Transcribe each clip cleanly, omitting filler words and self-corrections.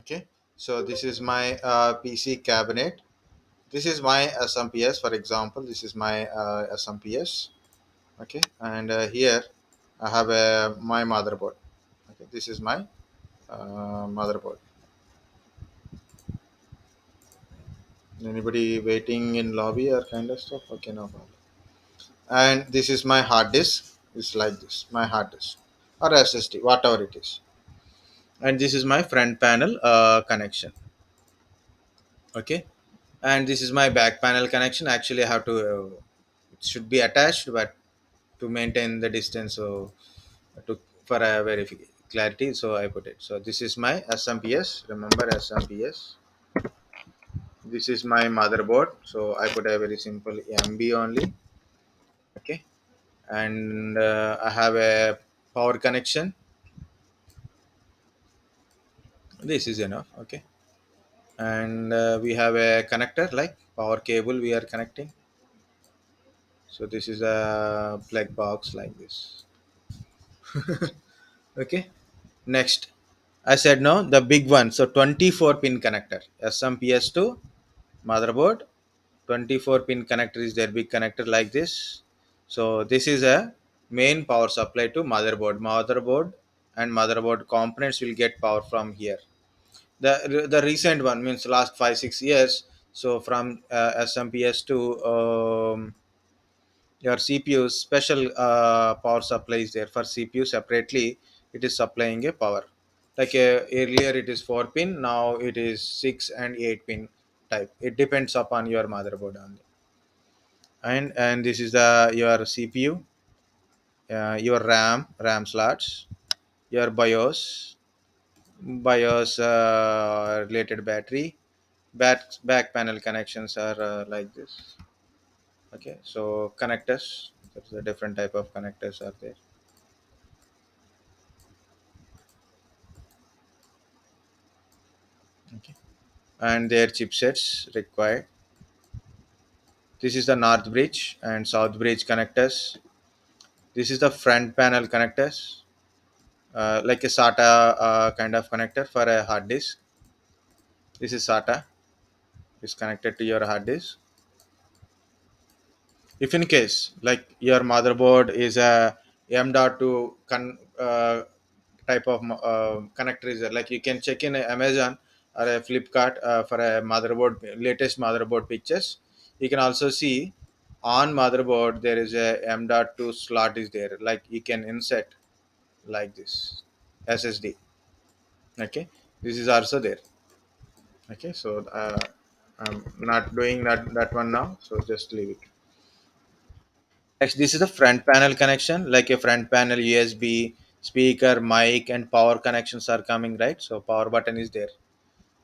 Okay, so this is my PC cabinet. This is my SMPS, for example. This is my SMPS. Okay, and here I have my motherboard. Okay, this is my motherboard. Anybody waiting in lobby or kind of stuff? Okay, no problem. And this is my hard disk. It's like this, my hard disk or SSD, whatever it is. And this is my front panel connection. Okay, and this is my back panel connection. Actually, I have to. It should be attached, but to maintain the distance, so to for a clarity, so I put it. So this is my SMPS. Remember SMPS. This is my motherboard. So I put a very simple MB only. Okay, and I have a power connection. This is enough. Okay, and we have a connector like power cable we are connecting. So this is a plug box like this. Okay, next I said no, the big one. So 24 pin connector, SMPS to motherboard. 24 pin connector is their big connector like this. So this is a main power supply to motherboard and motherboard components will get power from here. The recent one means last 5 6 years. So from SMPS to your CPU special power supply is there for CPU separately. It is supplying a power like earlier it is 4 pin, now it is 6 and 8 pin type. It depends upon your motherboard only. And this is the your CPU, your RAM slots, your BIOS related battery. Back panel connections are like this. Okay, so connectors, there's a different type of connectors are there. Okay, and their chipsets required. This is the north bridge and south bridge connectors. This is the front panel connectors, like a SATA kind of connector for a hard disk. This is SATA, is connected to your hard disk. If in case like your motherboard is a M.2 type of connector is there, like you can check in a Amazon or a Flipkart for a motherboard latest motherboard pictures. You can also see on motherboard there is a M.2 slot is there, like you can insert like this SSD. Okay, this is also there. Okay, so I'm not doing that one now, so just leave it. Next, this is a front panel connection, like a front panel USB, speaker, mic, and power connections are coming, right? So power button is there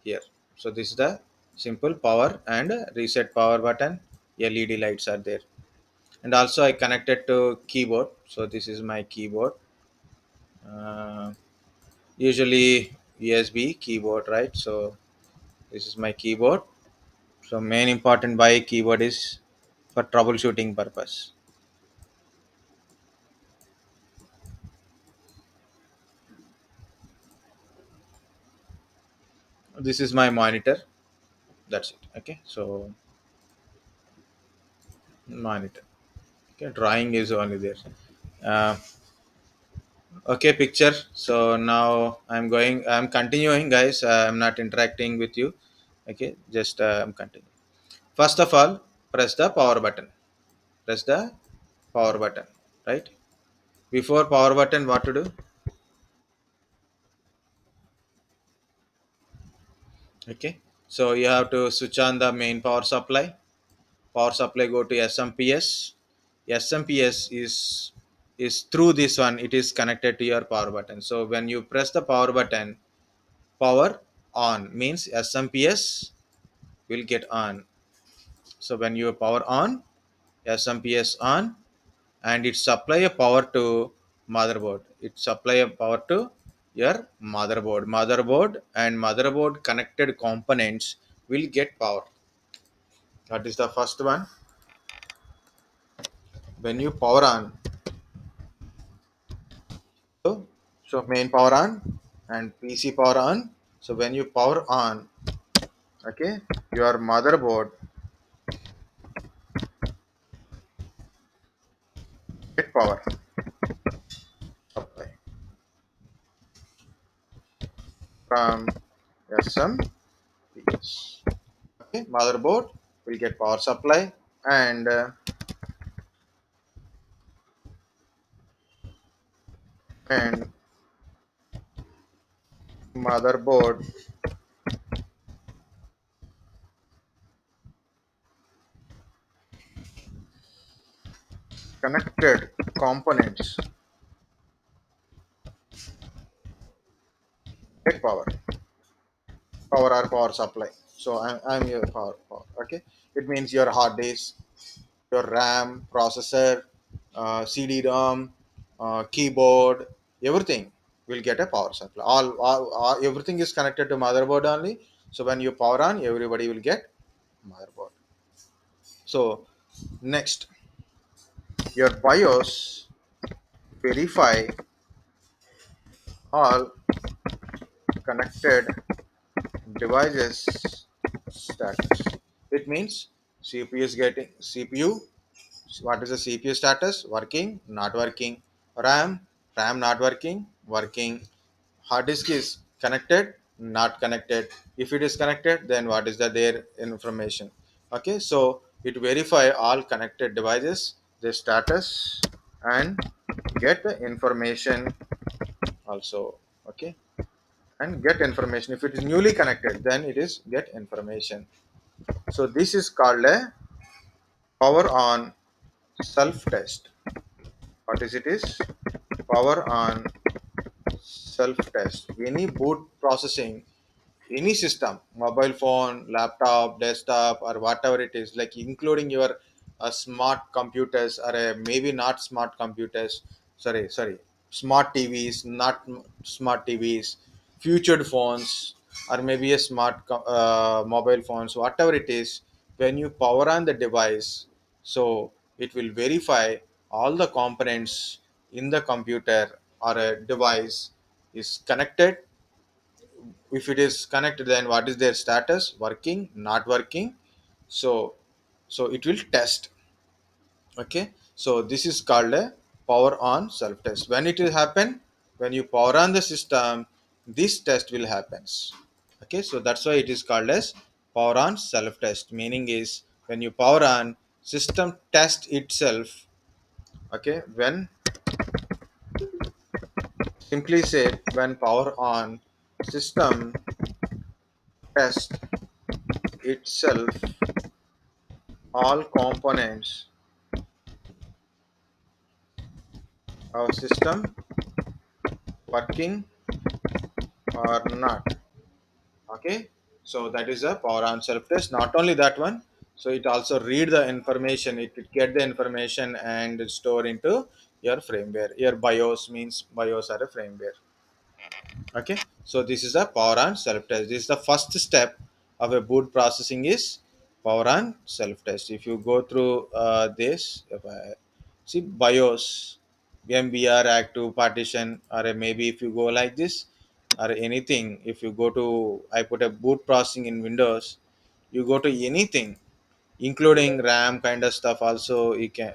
here. So this is the simple power and reset power button. LED lights are there, and also I connected to keyboard. So this is my keyboard. Uh, Usually USB keyboard, right? So this is my keyboard. So main important by keyboard is for troubleshooting purpose. This is my monitor. That's it. Okay, so monitor. Okay, drawing is only there. Uh, okay, picture. So now I'm continuing, guys. I'm not interacting with you. Okay, just I'm continuing. First of all, press the power button. Press the power button, right? Before power button, what to do? Okay, so you have to switch on the main power supply. Power supply go to SMPS. SMPS is through this one. It is connected to your power button. So when you press the power button, power on means SMPS will get on. So when you power on, SMPS on, and it supply a power to motherboard. It supply a power to your motherboard and motherboard connected components will get power. That is the first one. When you power on, so main power on and PC power on. So when you power on, okay, your motherboard get power supply from SMPS. Okay, motherboard will get power supply, and motherboard connected components get power or power supply. So I'm your power. Okay, it means your hard disk, your RAM, processor, CD-ROM, keyboard, everything will get a power supply. All everything is connected to motherboard only. So when you power on, everybody will get motherboard. So next, your BIOS verify all connected devices status. It means CPU is getting CPU. What is the CPU status? Working, not working. RAM not working, working. Hard disk is connected, not connected. If it is connected, then what is the their information? Okay, so it verify all connected devices, their status, and get the information also. Okay, and get information. If it is newly connected, then it is get information. So this is called a power on self test. What is it is? Power on self test. Any boot processing, any system, mobile phone, laptop, desktop, or whatever it is, like including your smart computers, or maybe not smart computers, sorry, smart TVs, not smart TVs, future phones, or maybe a mobile phones, whatever it is. When you power on the device, so it will verify all the components in the computer or a device is connected. If it is connected, then what is their status? Working, not working. So so it will test. Okay, so this is called a power on self test. When it will happen, when you power on the system, this test will happens. Okay, so that's why it is called as power on self test. Meaning is when you power on, system test itself. Okay, when simply said, when power on, system test itself all components of system working or not. Okay, so that is a power on self test. Not only that one, so it also read the information, it will get the information and store into your firmware. Your BIOS means BIOS are a firmware. Okay, so this is a power on self test. This is the first step of a boot processing is power on self test. If you go through this, if I see BIOS, MBR active partition, or maybe if you go like this or anything, if you go to, I put a boot processing in Windows, you go to anything including RAM kind of stuff also you can,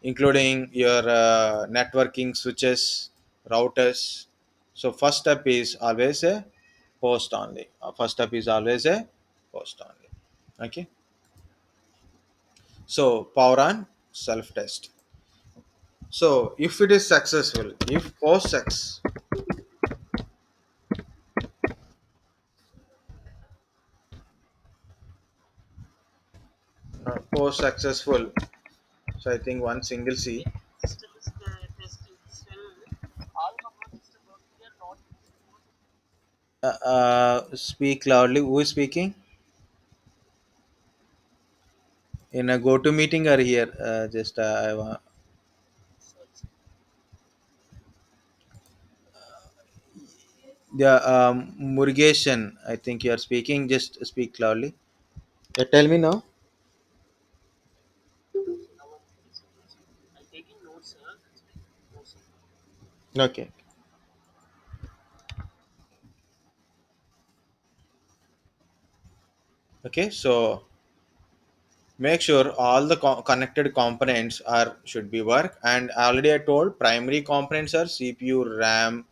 including your networking switches, routers. So first step is always a post only. First step is always a post only. Okay. So power on self test. So if it is successful, if post successful, so I think one single C. Speak loudly. Who is speaking? In a go to meeting or here? Just I want. Yeah, Murugeshan, I think you are speaking. Just speak loudly. Yeah, tell me now. Okay. Okay, so make sure all the connected components are should be work. And already I told primary components are CPU, RAM,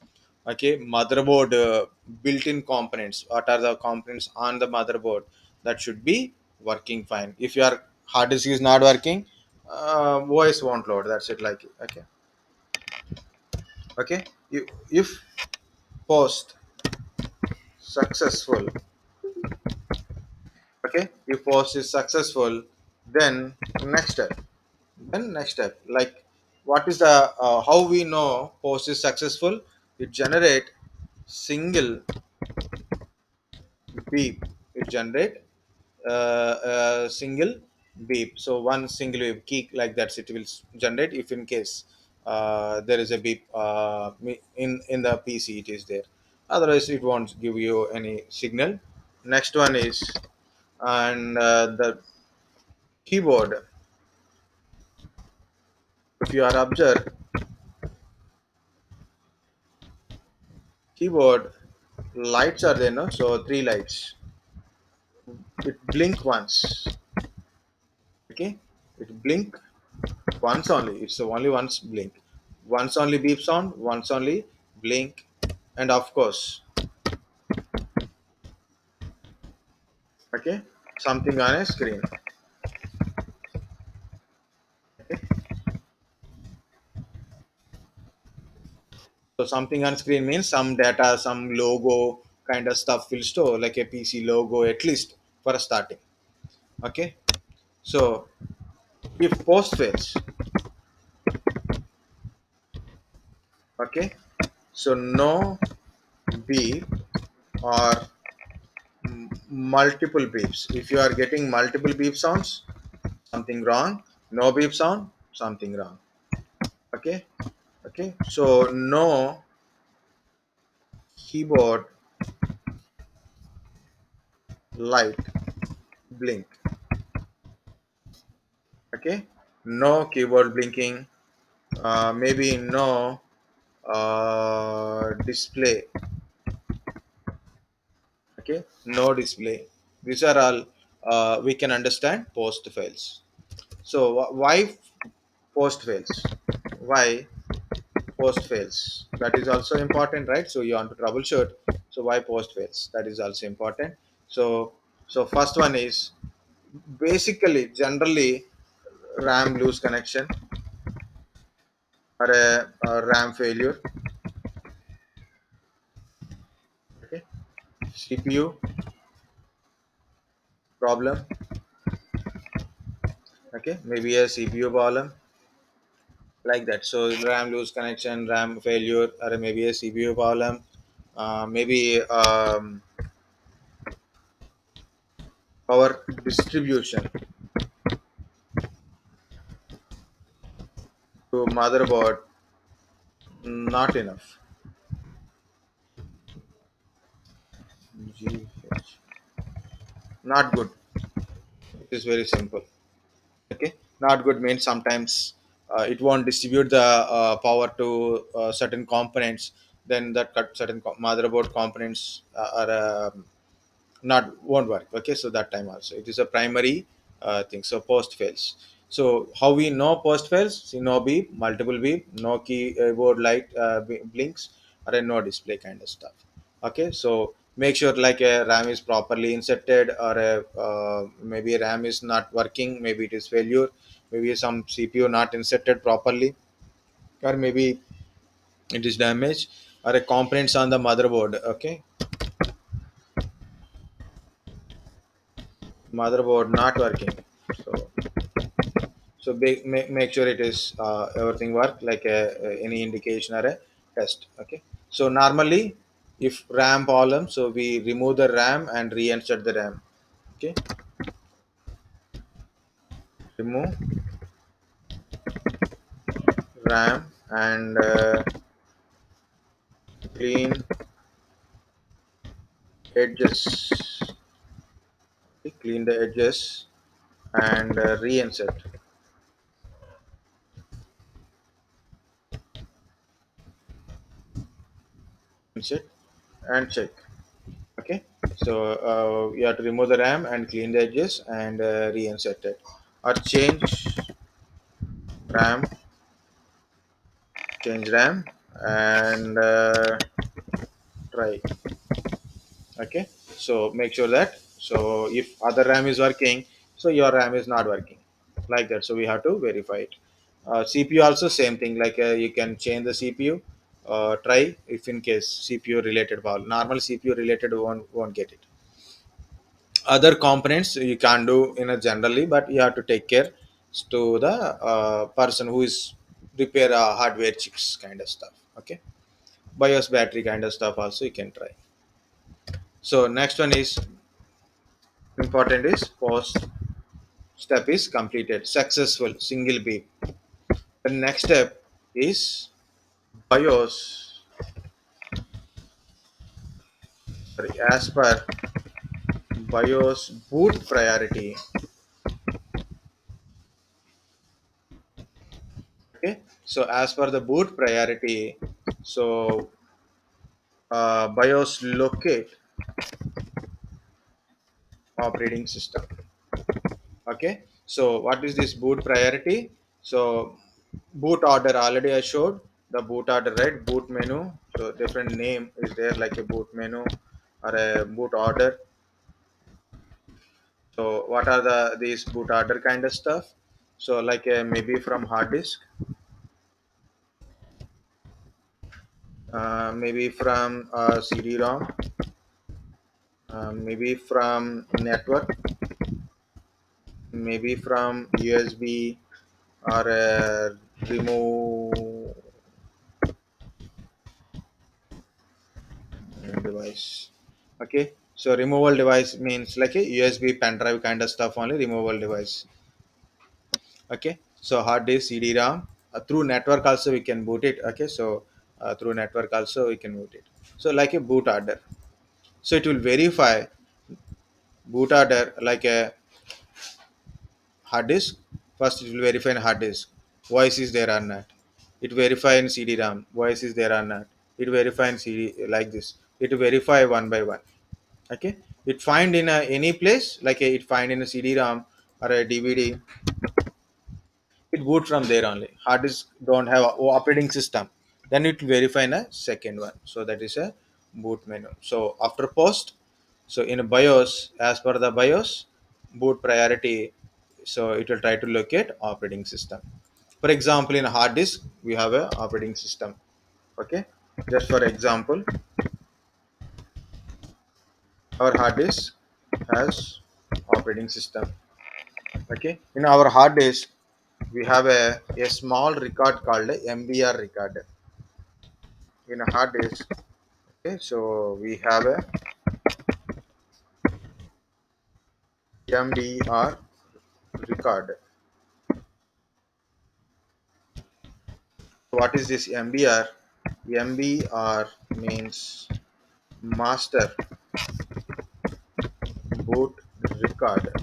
okay, motherboard, built-in components. What are the components on the motherboard that should be working fine? If your hard disk is not working, OS won't load. That's it. Like, okay, okay, you, if post successful, okay, if post is successful, then next step. Then next step, like, what is the how we know post is successful? It generate single beep. It generate single beep. So one single beep key like that it will generate if in case there is a beep in the PC it is there. Otherwise it won't give you any signal. Next one is, and the keyboard. If you are observe keyboard, lights are there, no? So three lights. It blink once. Okay, it blink once only. It's only once blink. Once only beep sound. Once only blink, and of course, okay, something on a screen. Okay, so something on screen means some data, some logo kind of stuff will store, like a PC logo at least for starting. Okay, so if post fails, okay, so no beep or multiple beeps. If you are getting multiple beep sounds, something wrong. No beep sound, something wrong. Okay, okay. So no keyboard light blink. Okay, no keyboard blinking. Maybe no display. Okay, no display. These are all we can understand post fails. So why post fails? Why post fails? That is also important, right? So you want to troubleshoot. So why post fails? That is also important. So first one is basically generally RAM lose connection or a RAM failure. Okay, CPU problem. Okay, maybe a CPU problem like that. So RAM lose connection, RAM failure, or maybe a CPU problem. Maybe power distribution to motherboard not enough. GH. Not good. It is very simple. Okay, not good means sometimes it won't distribute the power to certain components. Then that certain motherboard components are not won't work. Okay, so that time also it is a primary thing. So post fails. So how we know post fails? See, no beep, multiple beep, no keyboard light blinks, or a no display kind of stuff. Okay, so make sure like a RAM is properly inserted, or maybe RAM is not working, maybe it is failure, maybe some CPU not inserted properly, or maybe it is damaged, or a components on the motherboard. Okay, motherboard not working. So make sure it is everything work like any indication or a test. Okay, so normally if RAM problem, so we remove the RAM and reinsert the RAM. Okay, remove RAM and clean edges. Okay, clean the edges and reinsert. Insert and check. Okay, So you have to remove the RAM and clean the edges and reinsert it, or ram change RAM and try. Okay, so make sure that, so if other RAM is working, so your RAM is not working, like that. So we have to verify it. CPU also same thing, like you can change the CPU, try if in case CPU related problem, normal CPU related won't get it. Other components you can do in a generally, but you have to take care to the person who is repair hardware chips kind of stuff. Okay, BIOS battery kind of stuff also you can try. So next one is important is post step is completed, successful, single beep. The next step is BIOS, sorry, as per BIOS boot priority. Okay, so as per the boot priority, so BIOS locate operating system. Okay, so what is this boot priority? So boot order already I showed the boot order, right? Boot menu, so different name is there, like a boot menu or a boot order. So what are the these boot order kind of stuff? So like maybe from hard disk, maybe from CD-ROM, maybe from network, maybe from USB, or remove device. Okay, so removable device means like a USB pen drive kind of stuff only, removable device. Okay, so hard disk, CD-ROM, through network also we can boot it. Okay, so through network also we can boot it. So like a boot order, so it will verify boot order like a hard disk. First it will verify in hard disk voice is there or not. It verify in CD-ROM voice is there or not. It verify in CD like this. It verify one by one. Okay, it find in any place, like it find in a CD-ROM or a DVD, it boot from there only. Hard disk don't have a operating system, then it will verify in a second one. So that is a boot menu. So after post, so in a BIOS, as per the BIOS boot priority, so it will try to locate operating system. For example, in a hard disk we have a operating system. Okay, just for example, our hard disk has operating system. Okay, in our hard disk we have a small record called a MBR recorder in a hard disk. Okay, so we have a MBR recorder. What is this MBR? MBR means master boot recorder.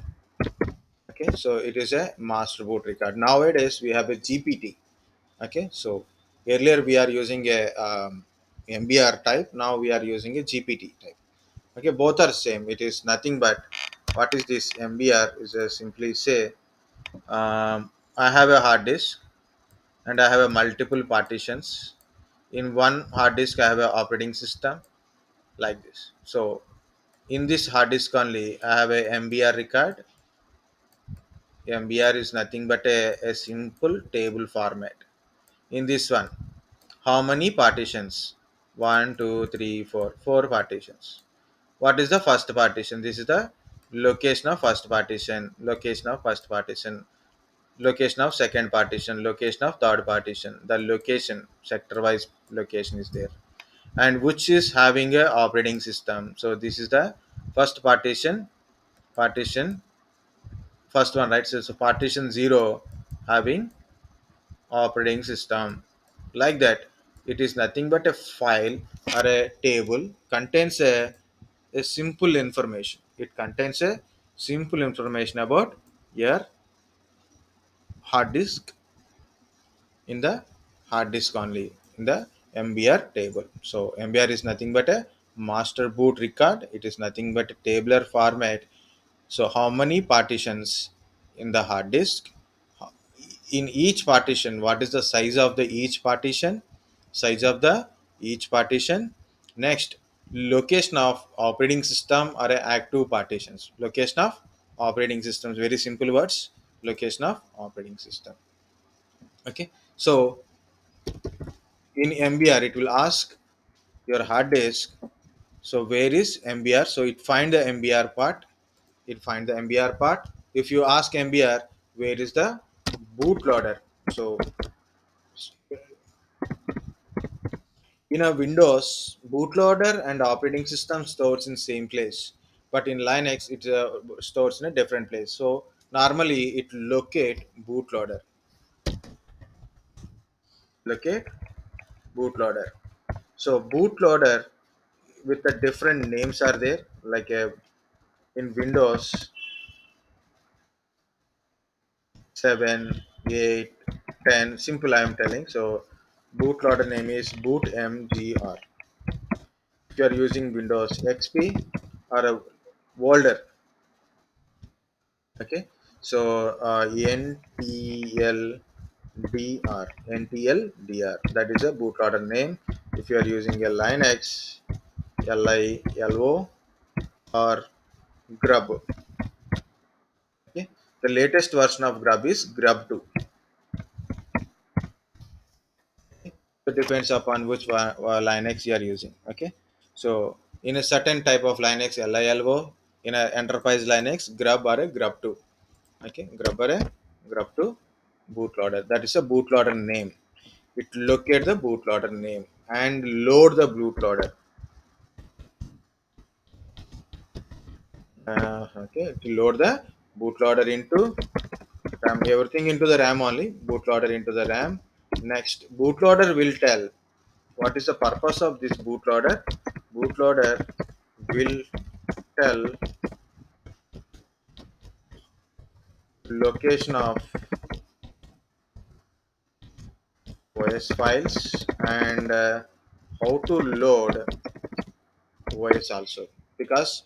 Okay, so it is a master boot record. Nowadays we have a GPT. Okay, so earlier we are using a MBR type, now we are using a GPT type. Okay, both are same. It is nothing but, what is this MBR is simply say, I have a hard disk and I have a multiple partitions. In one hard disk I have a operating system, like this. So in this hard disk only I have a MBR record. MBR is nothing but a simple table format. In this one, how many partitions? One, two, three, four. Four partitions. What is the first partition? This is the location of first partition, location of first partition, location of second partition, location of third partition. The location, sector wise location is there, and which is having a operating system. So this is the first partition, first one, right? So partition 0 having operating system, like that. It is nothing but a file or a table contains a simple information. It contains a simple information about your hard disk, in the hard disk only, in the MBR table. So MBR is nothing but a master boot record, it is nothing but a tabular format. So how many partitions in the hard disk, in each partition, what is the size of the each partition, size of the each partition. Next, location of operating system or active partitions, location of operating systems, very simple words, location of operating system. Okay, so in mbr it will ask your hard disk, so where is mbr, so it find the mbr part, it find the mbr part. If you ask mbr where is the bootloader, so in a Windows, bootloader and operating system stores in same place, but in Linux it stores in a different place. So normally it locate bootloader, locate bootloader. So bootloader with the different names are there, like in Windows 7, 8, 10. Simple I am telling. So bootloader name is bootmgr. If you are using Windows XP or a older. Okay, so NTLDR, that is a bootloader name. If you are using a Linux, LILO or Grub. Okay, the latest version of Grub is Grub 2. It depends upon which Linux you are using. Okay, so in a certain type of Linux, LILO, in a enterprise Linux, Grub or a Grub 2. Okay, Grub or a Grub 2 bootloader, that is a bootloader name. It locate the bootloader name and load the bootloader. Okay, to load the bootloader into RAM, everything into the RAM only, bootloader into the RAM. Next, bootloader will tell what is the purpose of this bootloader. Bootloader will tell location of OS files and how to load OS also, because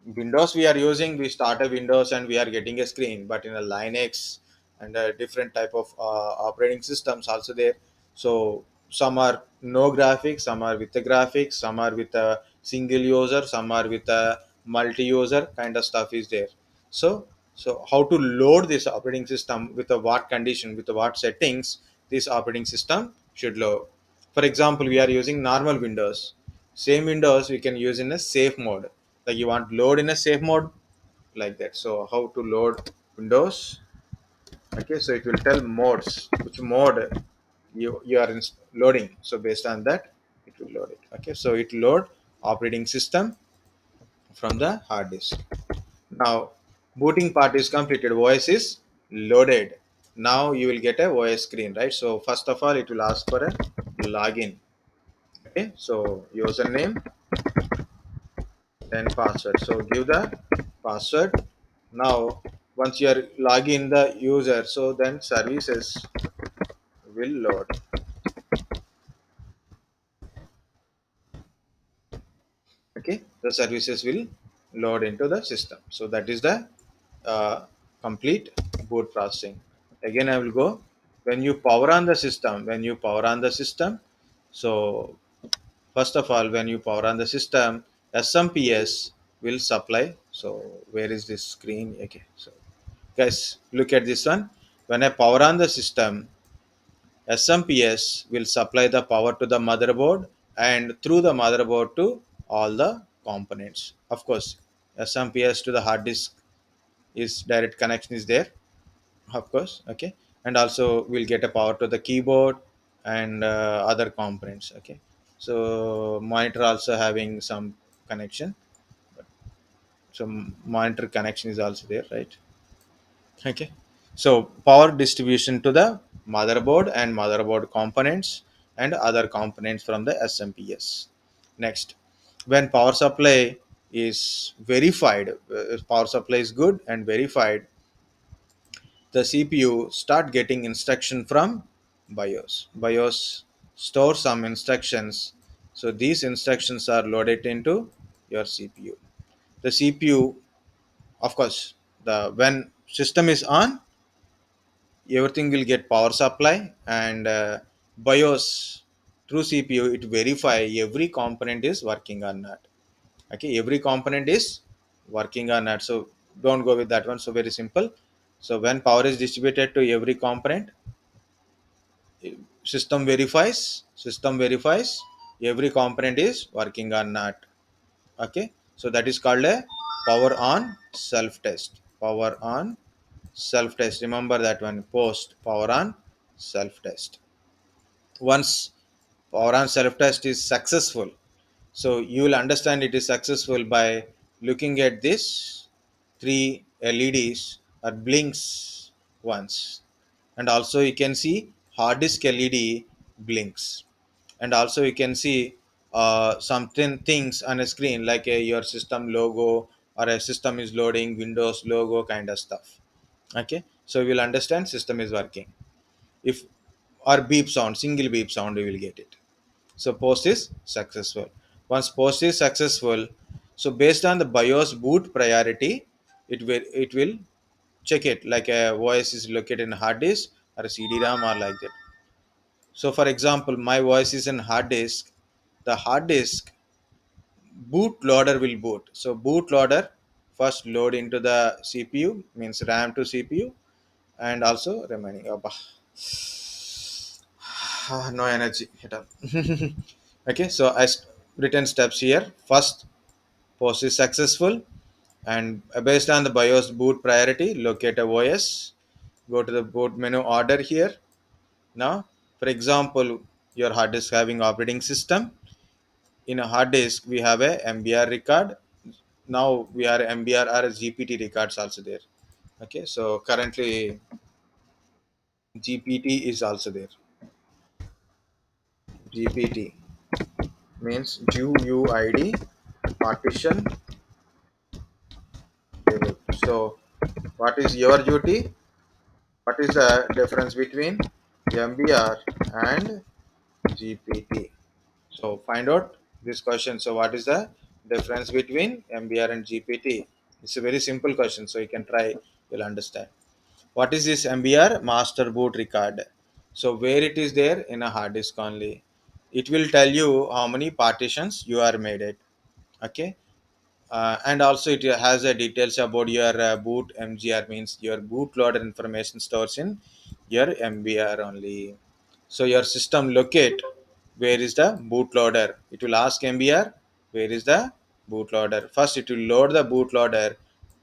Windows we are using, we start a Windows and we are getting a screen, but in a Linux and a different type of operating systems also there. So some are no graphics, some are with the graphics, some are with a single user, some are with a multi-user kind of stuff is there. So how to load this operating system, with a what condition, with the what settings this operating system should load. For example, we are using normal Windows. Same Windows we can use in a safe mode, like you want load in a safe mode, like that. So how to load Windows. Okay, so it will tell modes, which mode you are loading, so based on that it will load it. Okay, so it load operating system from the hard disk. Now booting part is completed, OS is loaded. Now you will get a OS screen, right? So first of all it will ask for a login. Okay, so username, then password. So give the password. Now once you are logging the user, so then services will load. Okay, the services will load into the system. So that is the uh, complete boot processing. Again I will go, when you power on the system, when you power on the system, so first of all when you power on the system, SMPS will supply. So where is this screen? Okay, so guys look at this one. When I power on the system, SMPS will supply the power to the motherboard and through the motherboard to all the components. Of course, SMPS to the hard disk is direct connection is there, of course. Okay, and also we'll get a power to the keyboard and other components. Okay, so monitor also having some connection. So monitor connection is also there, right? Okay, so power distribution to the motherboard and motherboard components and other components from the SMPS. Next, when power supply is verified, power supply is good and verified, the CPU start getting instruction from BIOS. BIOS store some instructions So these instructions are loaded into your CPU. The CPU, of course, the when system is on, everything will get power supply, and BIOS through CPU it verify every component is working or not. Okay, every component is working or not. So don't go with that one. So very simple. So when power is distributed to every component, system verifies every component is working or not. Okay, so that is called a power on self test. Power on self test, remember that one. Post power on self test. Once power on self test is successful, so you will understand it is successful by looking at this three LEDs or blinks once, and also you can see hard disk LED blinks, and also you can see something things on a screen like your system logo, or a system is loading Windows logo kind of stuff. Okay, so you will understand system is working. If or beep sound, single beep sound, you will get it. So post is successful. Once post is successful, so based on the BIOS boot priority, it will check it like a voice is located in hard disk or a CD RAM or like that. So for example, my voice is in hard disk. The hard disk bootloader will boot. So bootloader first load into the CPU, means RAM to CPU, and also remaining. Oh, no energy at all. Okay, so written steps here. First, post is successful, and based on the BIOS boot priority, locate a OS. Go to the boot menu order here. Now, for example, your hard disk having operating system. In a hard disk, we have a MBR record. Now we are MBR or GPT records also there. Okay, so currently GPT is also there. GPT means GUID partition table. So, what is your duty? What is the difference between MBR and GPT? So, find out this question. So, what is the difference between MBR and GPT? It's a very simple question, so you can try, you'll understand. What is this MBR? Master boot record. So, where it is there? In a hard disk only. It will tell you how many partitions you are made it. Okay, and also it has a details about your boot MGR, means your bootloader information stores in your MBR only. So your system locate where is the bootloader. It will ask MBR where is the bootloader. First it will load the bootloader,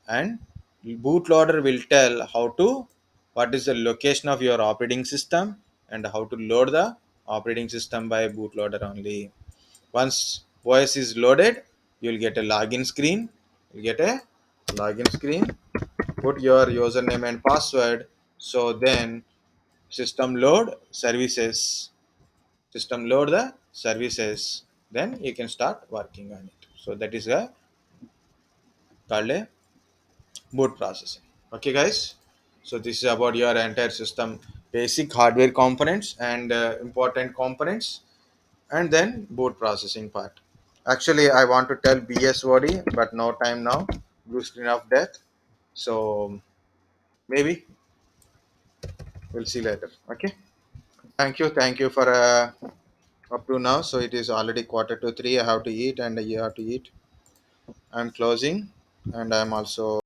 and bootloader will tell how to, what is the location of your operating system, and how to load the operating system by bootloader only. Once OS is loaded, you'll get a login screen. You get a login screen. Put your username and password. So then system load services. System load the services. Then you can start working on it. So that is a called a boot processing. Okay, guys. So this is about your entire system basic hardware components and important components, and then boot processing part. Actually, I want to tell BSOD, but no time now. Blue screen of death. So maybe we'll see later. Okay. Thank you for up to now. So it is already quarter to 3. I have to eat, and you have to eat. I'm closing, and I'm also